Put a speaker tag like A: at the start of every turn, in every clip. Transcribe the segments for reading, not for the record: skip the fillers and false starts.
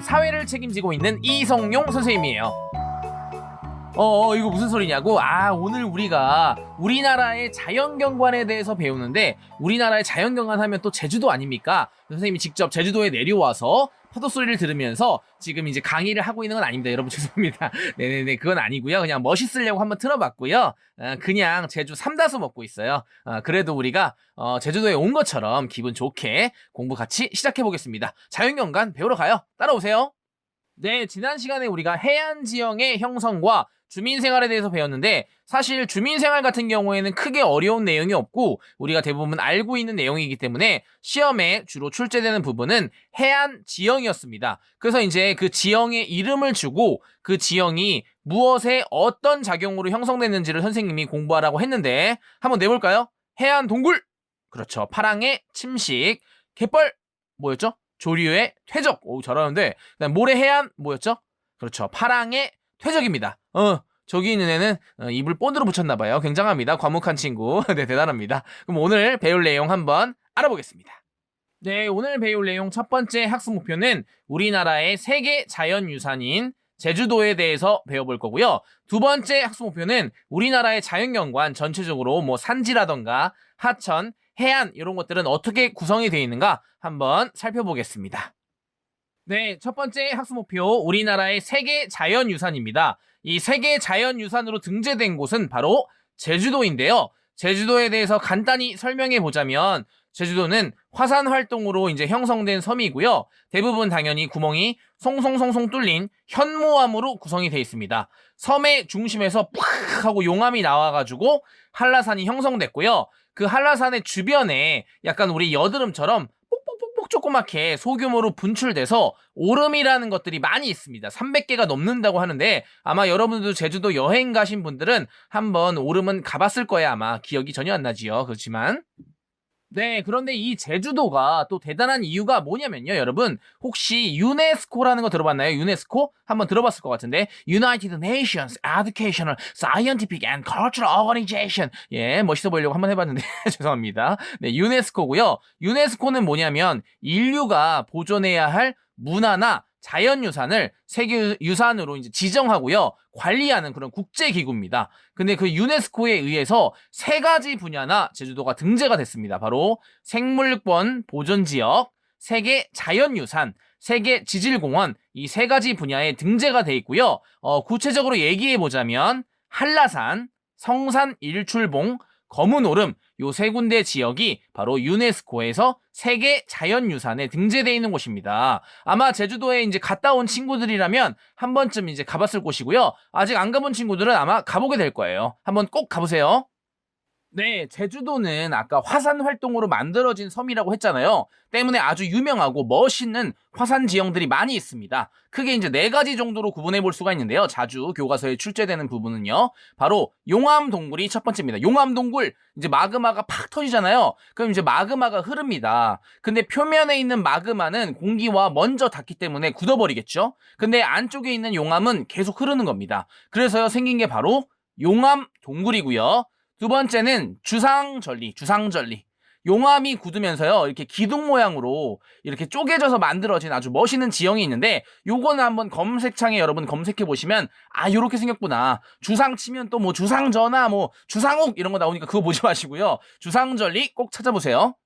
A: 사회를 책임지고 있는 이성용 선생님이에요. 이거 무슨 소리냐고? 오늘 우리가 우리나라의 자연경관에 대해서 배우는데, 우리나라의 자연경관 하면 또 제주도 아닙니까? 선생님이 직접 제주도에 내려와서 파도 소리를 들으면서 지금 이제 강의를 하고 있는 건 아닙니다. 여러분 죄송합니다. 네네네, 그건 아니고요. 그냥 멋있으려고 한번 틀어봤고요. 그냥 제주 삼다수 먹고 있어요. 그래도 우리가 제주도에 온 것처럼 기분 좋게 공부 같이 시작해보겠습니다. 자연경관 배우러 가요. 따라오세요. 네, 지난 시간에 우리가 해안 지형의 형성과 주민생활에 대해서 배웠는데, 사실 주민생활 같은 경우에는 크게 어려운 내용이 없고 우리가 대부분 알고 있는 내용이기 때문에 시험에 주로 출제되는 부분은 해안 지형이었습니다. 그래서 이제 그 지형의 이름을 주고 그 지형이 무엇에 어떤 작용으로 형성됐는지를 선생님이 공부하라고 했는데, 한번 내볼까요? 해안 동굴! 그렇죠. 파랑의 침식, 갯벌 뭐였죠? 조류의 퇴적. 오, 잘하는데. 그다음 모래 해안 뭐였죠? 그렇죠. 파랑의 퇴적입니다. 저기 있는 애는 입을 본드로 붙였나봐요. 굉장합니다. 과묵한 친구. 네, 대단합니다. 그럼 오늘 배울 내용 한번 알아보겠습니다. 네, 오늘 배울 내용 첫 번째 학습 목표는 우리나라의 세계 자연유산인 제주도에 대해서 배워볼 거고요. 두 번째 학습 목표는 우리나라의 자연경관 전체적으로 뭐 산지라던가 하천, 해안 이런 것들은 어떻게 구성이 되어 있는가 한번 살펴보겠습니다. 네, 첫 번째 학습 목표, 우리나라의 세계 자연유산입니다. 이 세계 자연유산으로 등재된 곳은 바로 제주도인데요. 제주도에 대해서 간단히 설명해 보자면, 제주도는 화산 활동으로 이제 형성된 섬이고요. 대부분 당연히 구멍이 송송송송 뚫린 현무암으로 구성이 되어 있습니다. 섬의 중심에서 팍 하고 용암이 나와가지고 한라산이 형성됐고요. 그 한라산의 주변에 약간 우리 여드름처럼 뽁뽁뽁뽁 조그맣게 소규모로 분출돼서 오름이라는 것들이 많이 있습니다. 300개가 넘는다고 하는데, 아마 여러분들도 제주도 여행 가신 분들은 한번 오름은 가봤을 거예요. 아마 기억이 전혀 안 나지요. 그렇지만 네, 그런데 이 제주도가 또 대단한 이유가 뭐냐면요, 여러분. 혹시 유네스코라는 거 들어봤나요? 유네스코? 한번 들어봤을 것 같은데, United Nations Educational, Scientific and Cultural Organization. 예, 멋있어 보이려고 한번 해봤는데 죄송합니다. 네, 유네스코고요. 유네스코는 뭐냐면 인류가 보존해야 할 문화나 자연유산을 세계유산으로 이제 지정하고요, 관리하는 그런 국제기구입니다. 근데 그 유네스코에 의해서 세 가지 분야나 제주도가 등재가 됐습니다. 바로 생물권 보존지역, 세계 자연유산, 세계 지질공원, 이 세 가지 분야에 등재가 돼 있고요. 구체적으로 얘기해 보자면 한라산, 성산 일출봉, 검은오름, 요 세 군데 지역이 바로 유네스코에서 세계 자연유산에 등재되어 있는 곳입니다. 아마 제주도에 이제 갔다 온 친구들이라면 한 번쯤 이제 가봤을 곳이고요. 아직 안 가본 친구들은 아마 가보게 될 거예요. 한번 꼭 가보세요. 네, 제주도는 아까 화산 활동으로 만들어진 섬이라고 했잖아요. 때문에 아주 유명하고 멋있는 화산 지형들이 많이 있습니다. 크게 이제 네 가지 정도로 구분해 볼 수가 있는데요. 자주 교과서에 출제되는 부분은요, 바로 용암동굴이 첫 번째입니다. 용암동굴, 이제 마그마가 팍 터지잖아요. 그럼 이제 마그마가 흐릅니다. 근데 표면에 있는 마그마는 공기와 먼저 닿기 때문에 굳어버리겠죠. 근데 안쪽에 있는 용암은 계속 흐르는 겁니다. 그래서요, 생긴 게 바로 용암동굴이고요. 두 번째는 주상절리. 용암이 굳으면서요, 이렇게 기둥 모양으로 이렇게 쪼개져서 만들어진 아주 멋있는 지형이 있는데, 요거는 한번 검색창에 여러분 검색해 보시면 요렇게 생겼구나. 주상 치면 또 뭐 주상전화, 뭐 주상옥 이런 거 나오니까 그거 보지 마시고요, 주상절리 꼭 찾아보세요.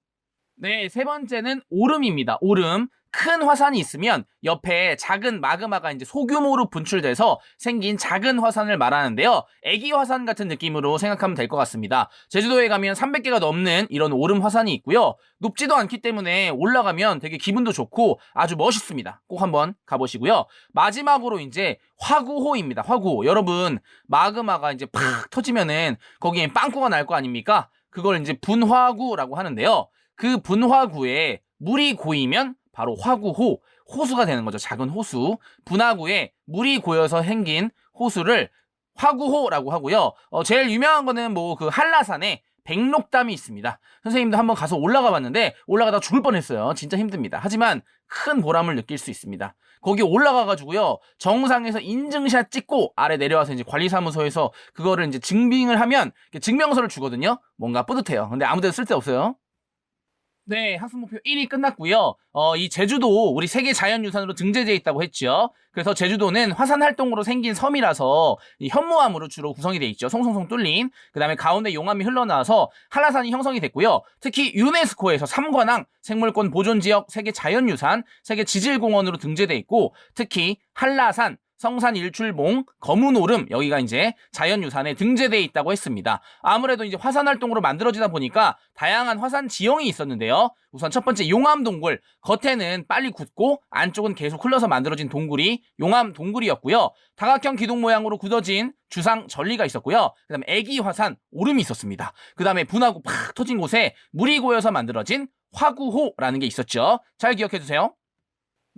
A: 네, 세 번째는 오름입니다. 오름. 큰 화산이 있으면 옆에 작은 마그마가 이제 소규모로 분출돼서 생긴 작은 화산을 말하는데요. 애기 화산 같은 느낌으로 생각하면 될 것 같습니다. 제주도에 가면 300개가 넘는 이런 오름 화산이 있고요. 높지도 않기 때문에 올라가면 되게 기분도 좋고 아주 멋있습니다. 꼭 한번 가보시고요. 마지막으로 이제 화구호입니다. 화구호. 여러분, 마그마가 이제 팍 터지면은 거기에 빵꾸가 날 거 아닙니까? 그걸 이제 분화구라고 하는데요. 그 분화구에 물이 고이면 바로 화구호, 호수가 되는 거죠. 작은 호수. 분화구에 물이 고여서 생긴 호수를 화구호라고 하고요. 제일 유명한 거는 뭐 그 한라산에 백록담이 있습니다. 선생님도 한번 가서 올라가 봤는데 올라가다 죽을 뻔했어요. 진짜 힘듭니다. 하지만 큰 보람을 느낄 수 있습니다. 거기 올라가가지고요, 정상에서 인증샷 찍고 아래 내려와서 이제 관리사무소에서 그거를 이제 증빙을 하면 증명서를 주거든요. 뭔가 뿌듯해요. 근데 아무데도 쓸데없어요. 네, 학습 목표 1이 끝났고요. 이 제주도 우리 세계 자연유산으로 등재되어 있다고 했죠. 그래서 제주도는 화산 활동으로 생긴 섬이라서 이 현무암으로 주로 구성이 되어 있죠. 송송송 뚫린. 그다음에 가운데 용암이 흘러나와서 한라산이 형성이 됐고요. 특히 유네스코에서 3관왕 생물권 보존지역 세계 자연유산, 세계 지질공원으로 등재되어 있고 특히 한라산, 성산 일출봉, 거문오름 여기가 이제 자연유산에 등재되어 있다고 했습니다. 아무래도 이제 화산 활동으로 만들어지다 보니까 다양한 화산 지형이 있었는데요. 우선 첫 번째 용암 동굴, 겉에는 빨리 굳고 안쪽은 계속 흘러서 만들어진 동굴이 용암 동굴이었고요. 다각형 기둥 모양으로 굳어진 주상 전리가 있었고요. 그다음에 애기 화산 오름이 있었습니다. 그다음에 분화구 팍 터진 곳에 물이 고여서 만들어진 화구호라는 게 있었죠. 잘 기억해 두세요.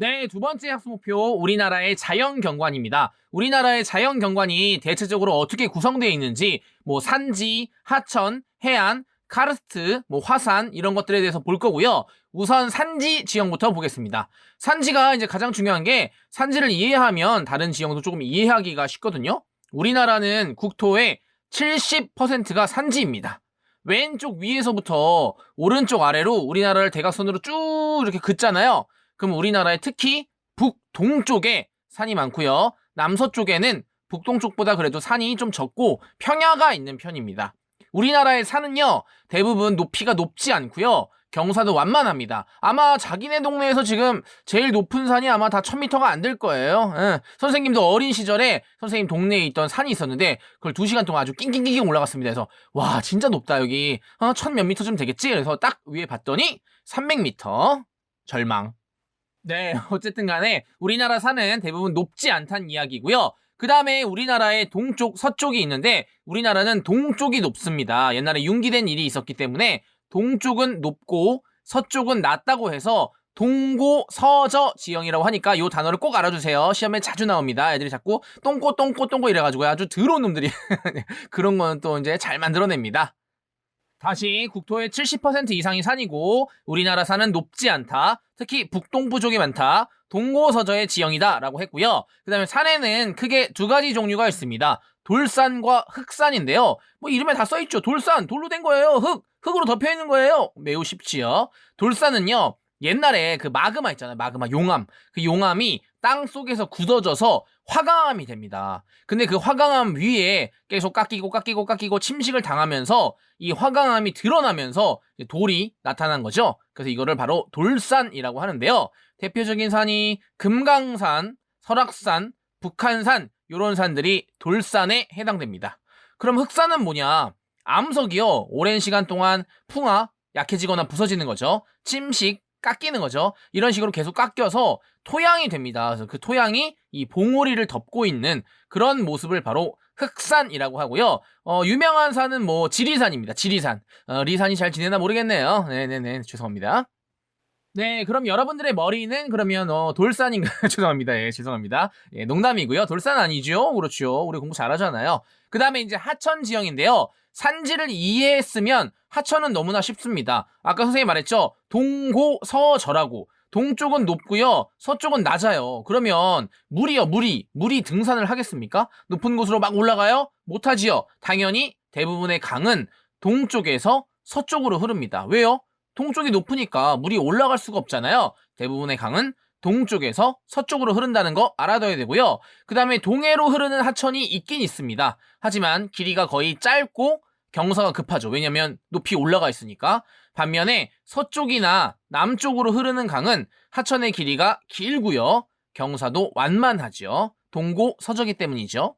A: 네, 두 번째 학습 목표, 우리나라의 자연경관입니다. 우리나라의 자연경관이 대체적으로 어떻게 구성되어 있는지, 뭐 산지, 하천, 해안, 카르스트, 뭐 화산 이런 것들에 대해서 볼 거고요. 우선 산지 지형부터 보겠습니다. 산지가 이제 가장 중요한 게 산지를 이해하면 다른 지형도 조금 이해하기가 쉽거든요. 우리나라는 국토의 70%가 산지입니다. 왼쪽 위에서부터 오른쪽 아래로 우리나라를 대각선으로 쭉 이렇게 긋잖아요. 그럼 우리나라에 특히 북동쪽에 산이 많고요. 남서쪽에는 북동쪽보다 그래도 산이 좀 적고 평야가 있는 편입니다. 우리나라의 산은요, 대부분 높이가 높지 않고요. 경사도 완만합니다. 아마 자기네 동네에서 지금 제일 높은 산이 아마 다 1000m가 안 될 거예요. 선생님도 어린 시절에 선생님 동네에 있던 산이 있었는데 그걸 2시간 동안 아주 낑낑낑낑 올라갔습니다. 그래서 와 진짜 높다 여기. 1000몇 미터쯤 되겠지? 그래서 딱 위에 봤더니 300m. 절망. 네, 어쨌든 간에 우리나라 산은 대부분 높지 않다는 이야기고요. 그 다음에 우리나라의 동쪽, 서쪽이 있는데 우리나라는 동쪽이 높습니다. 옛날에 융기된 일이 있었기 때문에 동쪽은 높고 서쪽은 낮다고 해서 동고서저 지형이라고 하니까 이 단어를 꼭 알아주세요. 시험에 자주 나옵니다. 애들이 자꾸 똥꼬 이래가지고 아주 더러운 놈들이 그런 거는 또 이제 잘 만들어냅니다. 다시 국토의 70% 이상이 산이고 우리나라 산은 높지 않다. 특히 북동부 쪽이 많다. 동고서저의 지형이다 라고 했고요. 그 다음에 산에는 크게 두 가지 종류가 있습니다. 돌산과 흑산인데요. 뭐 이름에 다 써있죠. 돌산, 돌로 된 거예요. 흙으로 덮여있는 거예요. 매우 쉽지요. 돌산은요, 옛날에 그 마그마 있잖아요. 마그마, 용암. 그 용암이 땅 속에서 굳어져서 화강암이 됩니다. 근데 그 화강암 위에 계속 깎이고 침식을 당하면서 이 화강암이 드러나면서 돌이 나타난 거죠. 그래서 이거를 바로 돌산이라고 하는데요. 대표적인 산이 금강산, 설악산, 북한산 이런 산들이 돌산에 해당됩니다. 그럼 흑산은 뭐냐? 암석이요. 오랜 시간 동안 풍화, 약해지거나 부서지는 거죠. 침식, 깎이는 거죠. 이런 식으로 계속 깎여서 토양이 됩니다. 그래서 그 토양이 이 봉우리를 덮고 있는 그런 모습을 바로 흑산이라고 하고요. 유명한 산은 뭐 지리산입니다. 지리산. 리산이 잘 지내나 모르겠네요. 네네네. 죄송합니다. 네, 그럼 여러분들의 머리는 그러면 돌산인가? 죄송합니다. 예, 죄송합니다. 예, 농담이고요. 돌산 아니죠? 그렇죠. 우리 공부 잘하잖아요. 그 다음에 이제 하천 지형인데요. 산지를 이해했으면 하천은 너무나 쉽습니다. 아까 선생님이 말했죠. 동고서저라고. 동쪽은 높고요. 서쪽은 낮아요. 그러면 물이 등산을 하겠습니까? 높은 곳으로 막 올라가요? 못하지요. 당연히 대부분의 강은 동쪽에서 서쪽으로 흐릅니다. 왜요? 동쪽이 높으니까 물이 올라갈 수가 없잖아요. 대부분의 강은 동쪽에서 서쪽으로 흐른다는 거 알아둬야 되고요. 그 다음에 동해로 흐르는 하천이 있긴 있습니다. 하지만 길이가 거의 짧고 경사가 급하죠. 왜냐면 높이 올라가 있으니까. 반면에 서쪽이나 남쪽으로 흐르는 강은 하천의 길이가 길고요. 경사도 완만하죠. 동고서저기 때문이죠.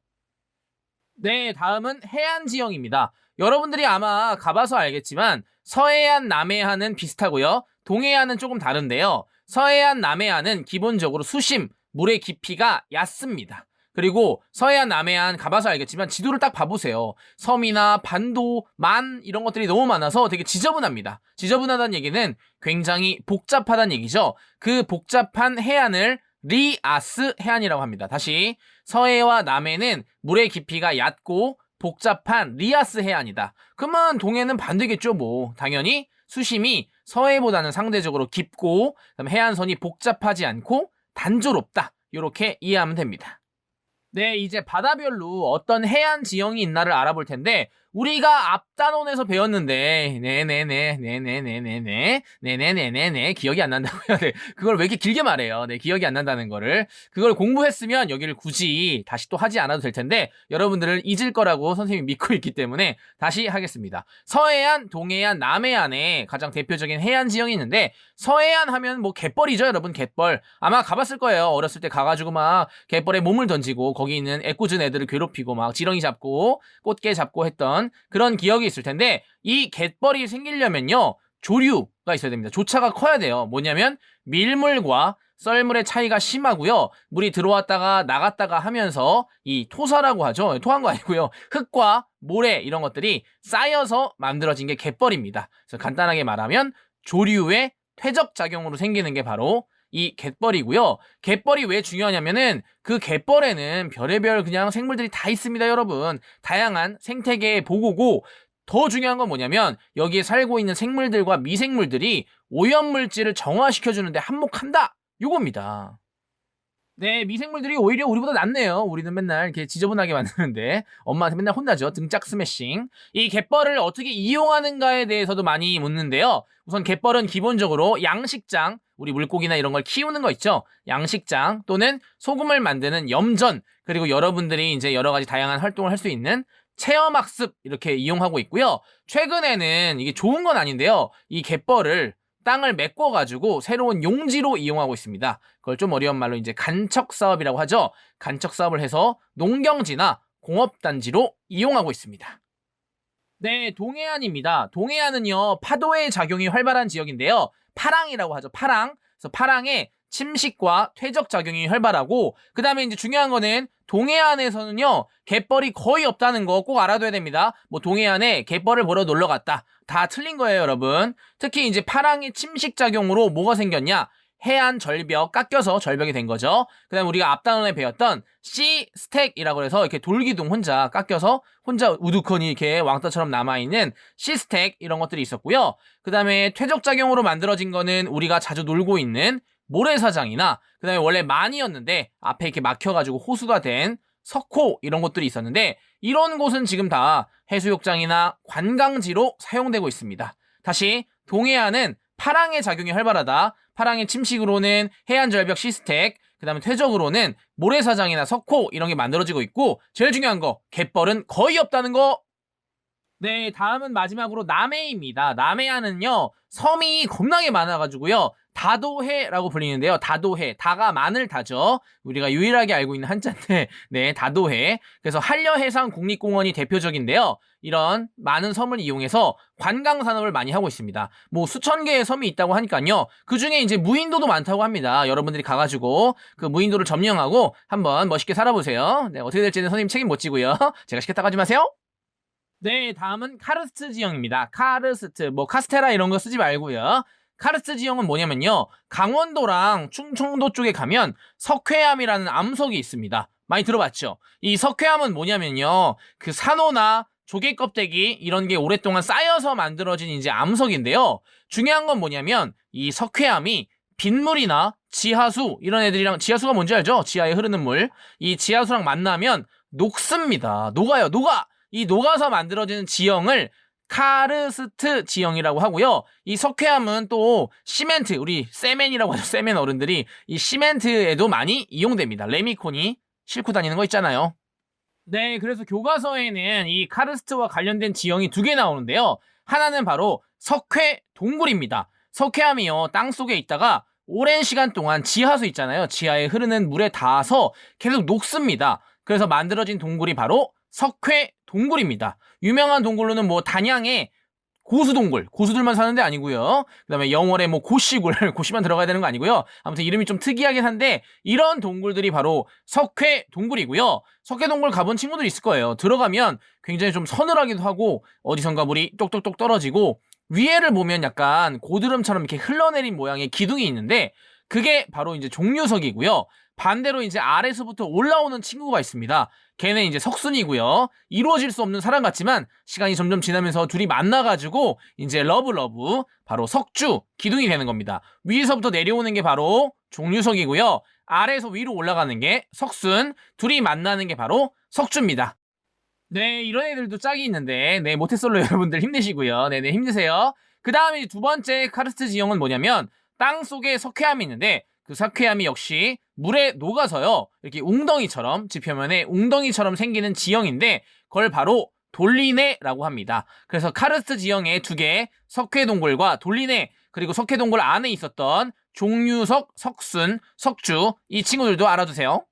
A: 네, 다음은 해안 지형입니다. 여러분들이 아마 가봐서 알겠지만 서해안, 남해안은 비슷하고요. 동해안은 조금 다른데요. 서해안, 남해안은 기본적으로 수심, 물의 깊이가 얕습니다. 그리고 서해안, 남해안 가봐서 알겠지만 지도를 딱 봐보세요. 섬이나 반도, 만 이런 것들이 너무 많아서 되게 지저분합니다. 지저분하다는 얘기는 굉장히 복잡하다는 얘기죠. 그 복잡한 해안을 리아스 해안이라고 합니다. 다시 서해와 남해는 물의 깊이가 얕고 복잡한 리아스 해안이다. 그러면 동해는 반대겠죠 뭐. 당연히 수심이 서해보다는 상대적으로 깊고 해안선이 복잡하지 않고 단조롭다. 이렇게 이해하면 됩니다. 네, 이제 바다별로 어떤 해안 지형이 있나를 알아볼 텐데, 우리가 앞단원에서 배웠는데, 네네네네네, 기억이 안 난다고요. 네, 그걸 왜 이렇게 길게 말해요? 네, 기억이 안 난다는 거를. 그걸 공부했으면 여기를 굳이 다시 또 하지 않아도 될 텐데, 여러분들을 잊을 거라고 선생님이 믿고 있기 때문에 다시 하겠습니다. 서해안, 동해안, 남해안에 가장 대표적인 해안 지형이 있는데, 서해안 하면 뭐 갯벌이죠, 여러분, 갯벌. 아마 가봤을 거예요. 어렸을 때 가가지고 막 갯벌에 몸을 던지고 거기 있는 애꿎은 애들을 괴롭히고 막 지렁이 잡고 꽃게 잡고 했던 그런 기억이 있을 텐데, 이 갯벌이 생기려면요 조류가 있어야 됩니다. 조차가 커야 돼요. 뭐냐면 밀물과 썰물의 차이가 심하고요. 물이 들어왔다가 나갔다가 하면서 이 토사라고 하죠. 토한 거 아니고요. 흙과 모래 이런 것들이 쌓여서 만들어진 게 갯벌입니다. 그래서 간단하게 말하면 조류의 퇴적 작용으로 생기는 게 바로 이 갯벌이고요. 갯벌이 왜 중요하냐면은 그 갯벌에는 별의별 그냥 생물들이 다 있습니다, 여러분. 다양한 생태계의 보고고, 더 중요한 건 뭐냐면 여기에 살고 있는 생물들과 미생물들이 오염물질을 정화시켜주는데 한몫한다, 요겁니다. 네, 미생물들이 오히려 우리보다 낫네요. 우리는 맨날 이렇게 지저분하게 만드는데 엄마한테 맨날 혼나죠. 등짝 스매싱. 이 갯벌을 어떻게 이용하는가에 대해서도 많이 묻는데요. 우선 갯벌은 기본적으로 양식장, 우리 물고기나 이런 걸 키우는 거 있죠. 양식장 또는 소금을 만드는 염전, 그리고 여러분들이 이제 여러 가지 다양한 활동을 할 수 있는 체험학습 이렇게 이용하고 있고요. 최근에는 이게 좋은 건 아닌데요. 이 갯벌을 땅을 메꿔가지고 새로운 용지로 이용하고 있습니다. 그걸 좀 어려운 말로 이제 간척 사업이라고 하죠. 간척 사업을 해서 농경지나 공업단지로 이용하고 있습니다. 네, 동해안입니다. 동해안은요, 파도의 작용이 활발한 지역인데요. 파랑이라고 하죠. 파랑. 그래서 파랑에 침식과 퇴적 작용이 활발하고, 그 다음에 이제 중요한 거는 동해안에서는요, 갯벌이 거의 없다는 거 꼭 알아둬야 됩니다. 뭐 동해안에 갯벌을 보러 놀러 갔다, 다 틀린 거예요, 여러분. 특히 이제 파랑의 침식 작용으로 뭐가 생겼냐? 해안 절벽 깎여서 절벽이 된 거죠. 그 다음에 우리가 앞단원에 배웠던 C 스택이라고 해서 이렇게 돌기둥 혼자 깎여서 혼자 우두커니 이렇게 왕따처럼 남아있는 C 스택 이런 것들이 있었고요. 그 다음에 퇴적 작용으로 만들어진 거는 우리가 자주 놀고 있는 모래사장이나, 그 다음에 원래 만이었는데 앞에 이렇게 막혀가지고 호수가 된 석호 이런 곳들이 있었는데, 이런 곳은 지금 다 해수욕장이나 관광지로 사용되고 있습니다. 다시 동해안은 파랑의 작용이 활발하다. 파랑의 침식으로는 해안절벽 시스텍, 그 다음에 퇴적으로는 모래사장이나 석호 이런 게 만들어지고 있고, 제일 중요한 거 갯벌은 거의 없다는 거. 네, 다음은 마지막으로 남해입니다. 남해안은요, 섬이 겁나게 많아가지고요, 다도해라고 불리는데요. 다도해, 다가 마늘 다죠. 우리가 유일하게 알고 있는 한자인데, 네, 다도해. 그래서 한려해상 국립공원이 대표적인데요. 이런 많은 섬을 이용해서 관광 산업을 많이 하고 있습니다. 뭐 수천 개의 섬이 있다고 하니까요. 그 중에 이제 무인도도 많다고 합니다. 여러분들이 가가지고 그 무인도를 점령하고 한번 멋있게 살아보세요. 네, 어떻게 될지는 선생님 책임 못 지고요. 제가 시켰다고 하지 마세요. 네, 다음은 카르스트 지형입니다. 카르스트, 뭐 카스테라 이런 거 쓰지 말고요. 카르스트 지형은 뭐냐면요, 강원도랑 충청도 쪽에 가면 석회암이라는 암석이 있습니다. 많이 들어봤죠? 이 석회암은 뭐냐면요, 그 산호나 조개 껍데기 이런 게 오랫동안 쌓여서 만들어진 이제 암석인데요. 중요한 건 뭐냐면 이 석회암이 빗물이나 지하수 이런 애들이랑, 지하수가 뭔지 알죠? 지하에 흐르는 물. 이 지하수랑 만나면 녹습니다. 녹아요, 녹아. 이 녹아서 만들어지는 지형을 카르스트 지형이라고 하고요. 이 석회암은 또 시멘트, 우리 세멘이라고 하죠. 세멘 어른들이 이 시멘트에도 많이 이용됩니다. 레미콘이 싣고 다니는 거 있잖아요. 네, 그래서 교과서에는 이 카르스트와 관련된 지형이 두 개 나오는데요. 하나는 바로 석회 동굴입니다. 석회암이요, 땅속에 있다가 오랜 시간 동안 지하수 있잖아요. 지하에 흐르는 물에 닿아서 계속 녹습니다. 그래서 만들어진 동굴이 바로 석회 동굴입니다. 유명한 동굴로는 뭐 단양의 고수동굴, 고수들만 사는 데 아니고요. 그 다음에 영월의 뭐 고시굴, 고시만 들어가야 되는 거 아니고요. 아무튼 이름이 좀 특이하긴 한데, 이런 동굴들이 바로 석회 동굴이고요. 석회 동굴 가본 친구들 있을 거예요. 들어가면 굉장히 좀 서늘하기도 하고 어디선가 물이 똑똑똑 떨어지고, 위에를 보면 약간 고드름처럼 이렇게 흘러내린 모양의 기둥이 있는데, 그게 바로 이제 종류석이고요. 반대로 이제 아래서부터 올라오는 친구가 있습니다. 걔는 이제 석순이고요. 이루어질 수 없는 사랑 같지만 시간이 점점 지나면서 둘이 만나가지고 이제 러브 바로 석주 기둥이 되는 겁니다. 위에서부터 내려오는 게 바로 종류석이고요. 아래에서 위로 올라가는 게 석순, 둘이 만나는 게 바로 석주입니다. 네, 이런 애들도 짝이 있는데, 네, 모태솔로 여러분들 힘내시고요. 네네, 힘내세요. 그 다음에 두 번째 카르스트 지형은 뭐냐면, 땅 속에 석회암이 있는데, 그 석회암이 역시 물에 녹아서요, 이렇게 웅덩이처럼, 지표면에 웅덩이처럼 생기는 지형인데, 그걸 바로 돌리네라고 합니다. 그래서 카르스트 지형의 두 개, 석회동굴과 돌리네, 그리고 석회동굴 안에 있었던 종류석, 석순, 석주, 이 친구들도 알아두세요.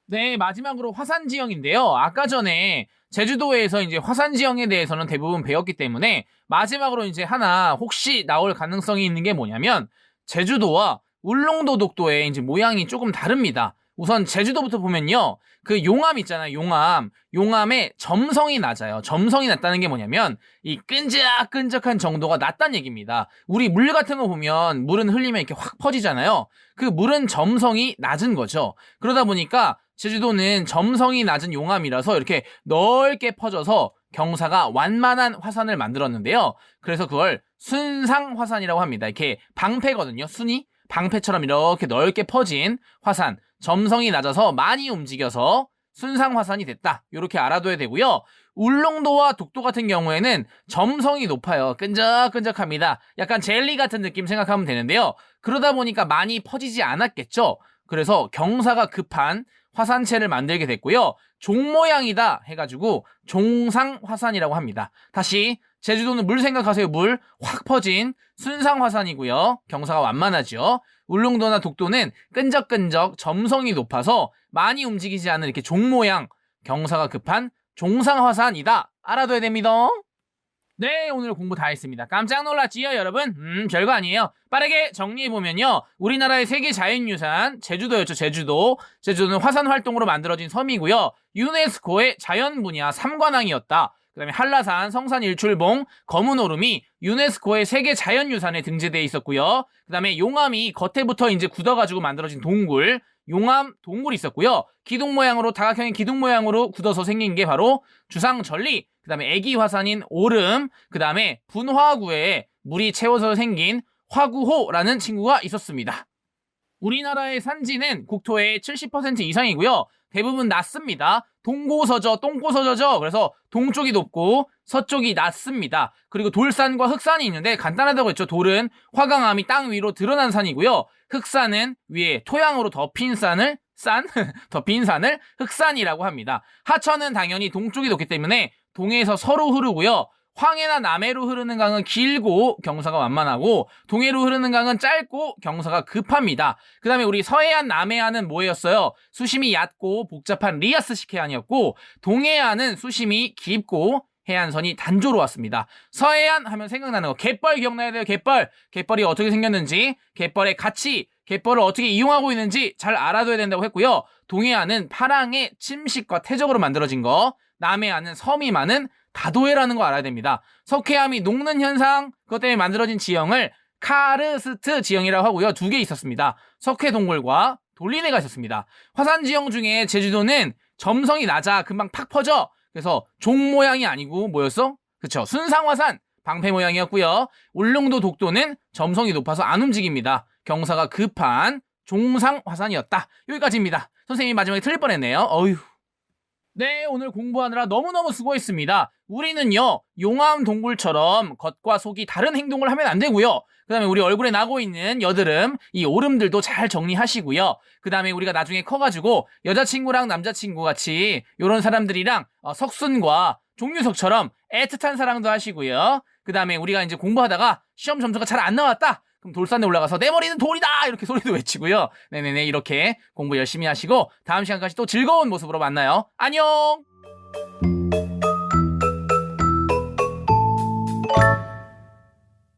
A: 네, 마지막으로 화산 지형인데요. 아까 전에 제주도에서 이제 화산 지형에 대해서는 대부분 배웠기 때문에 마지막으로 이제 하나 혹시 나올 가능성이 있는 게 뭐냐면 제주도와 울릉도 독도의 이제 모양이 조금 다릅니다. 우선 제주도부터 보면요. 그 용암 있잖아요. 용암. 용암의 점성이 낮아요. 점성이 낮다는 게 뭐냐면 이 끈적끈적한 정도가 낮다는 얘기입니다. 우리 물 같은 거 보면 물은 흘리면 이렇게 확 퍼지잖아요. 그 물은 점성이 낮은 거죠. 그러다 보니까 제주도는 점성이 낮은 용암이라서 이렇게 넓게 퍼져서 경사가 완만한 화산을 만들었는데요. 그래서 그걸 순상화산이라고 합니다. 이렇게 방패거든요. 순이 방패처럼 이렇게 넓게 퍼진 화산. 점성이 낮아서 많이 움직여서 순상화산이 됐다. 이렇게 알아둬야 되고요. 울릉도와 독도 같은 경우에는 점성이 높아요. 끈적끈적합니다. 약간 젤리 같은 느낌 생각하면 되는데요. 그러다 보니까 많이 퍼지지 않았겠죠. 그래서 경사가 급한 화산체를 만들게 됐고요. 종 모양이다 해가지고 종상화산이라고 합니다. 다시 제주도는 물 생각하세요. 물 확 퍼진 순상화산이고요. 경사가 완만하죠. 울릉도나 독도는 끈적끈적 점성이 높아서 많이 움직이지 않는 이렇게 종 모양 경사가 급한 종상화산이다. 알아둬야 됩니다. 네, 오늘 공부 다 했습니다. 깜짝 놀랐지요, 여러분? 별거 아니에요. 빠르게 정리해보면요. 우리나라의 세계 자연유산, 제주도였죠, 제주도. 제주도는 화산 활동으로 만들어진 섬이고요. 유네스코의 자연 분야 3관왕이었다. 그 다음에 한라산, 성산 일출봉, 검은 오름이 유네스코의 세계 자연유산에 등재되어 있었고요. 그 다음에 용암이 겉에부터 이제 굳어가지고 만들어진 동굴, 용암 동굴이 있었고요. 기둥 모양으로, 다각형의 기둥 모양으로 굳어서 생긴 게 바로 주상절리, 그 다음에 애기 화산인 오름, 그 다음에 분화구에 물이 채워서 생긴 화구호라는 친구가 있었습니다. 우리나라의 산지는 국토의 70% 이상이고요. 대부분 낮습니다. 동고서저, 똥꼬서저죠. 그래서 동쪽이 높고 서쪽이 낮습니다. 그리고 돌산과 흑산이 있는데 간단하다고 했죠. 돌은 화강암이 땅 위로 드러난 산이고요. 흑산은 위에 토양으로 덮인 산을 덮인 산을 흑산이라고 합니다. 하천은 당연히 동쪽이 높기 때문에 동해에서 서로 흐르고요. 황해나 남해로 흐르는 강은 길고 경사가 완만하고 동해로 흐르는 강은 짧고 경사가 급합니다. 그 다음에 우리 서해안, 남해안은 뭐였어요? 수심이 얕고 복잡한 리아스식 해안이었고 동해안은 수심이 깊고 해안선이 단조로웠습니다. 서해안 하면 생각나는 거 갯벌 기억나야 돼요. 갯벌. 갯벌이 어떻게 생겼는지, 갯벌의 가치, 갯벌을 어떻게 이용하고 있는지 잘 알아둬야 된다고 했고요. 동해안은 파랑의 침식과 퇴적으로 만들어진 거, 남해안은 섬이 많은 다도해라는 거 알아야 됩니다. 석회암이 녹는 현상, 그것 때문에 만들어진 지형을 카르스트 지형이라고 하고요. 두 개 있었습니다. 석회동굴과 돌리네가 있었습니다. 화산 지형 중에 제주도는 점성이 낮아 금방 팍 퍼져. 그래서 종 모양이 아니고 뭐였어? 그쵸, 순상화산 방패 모양이었고요. 울릉도 독도는 점성이 높아서 안 움직입니다. 경사가 급한 종상화산이었다. 여기까지입니다. 선생님이 마지막에 틀릴 뻔했네요. 어휴. 네, 오늘 공부하느라 너무너무 수고했습니다. 우리는요, 용암 동굴처럼 겉과 속이 다른 행동을 하면 안 되고요. 그 다음에 우리 얼굴에 나고 있는 여드름, 이 오름들도 잘 정리하시고요. 그 다음에 우리가 나중에 커가지고 여자친구랑 남자친구 같이 이런 사람들이랑 석순과 종류석처럼 애틋한 사랑도 하시고요. 그 다음에 우리가 이제 공부하다가 시험 점수가 잘 안 나왔다. 그럼 돌산에 올라가서 내 머리는 돌이다! 이렇게 소리도 외치고요. 네네네, 이렇게 공부 열심히 하시고 다음 시간까지 또 즐거운 모습으로 만나요. 안녕!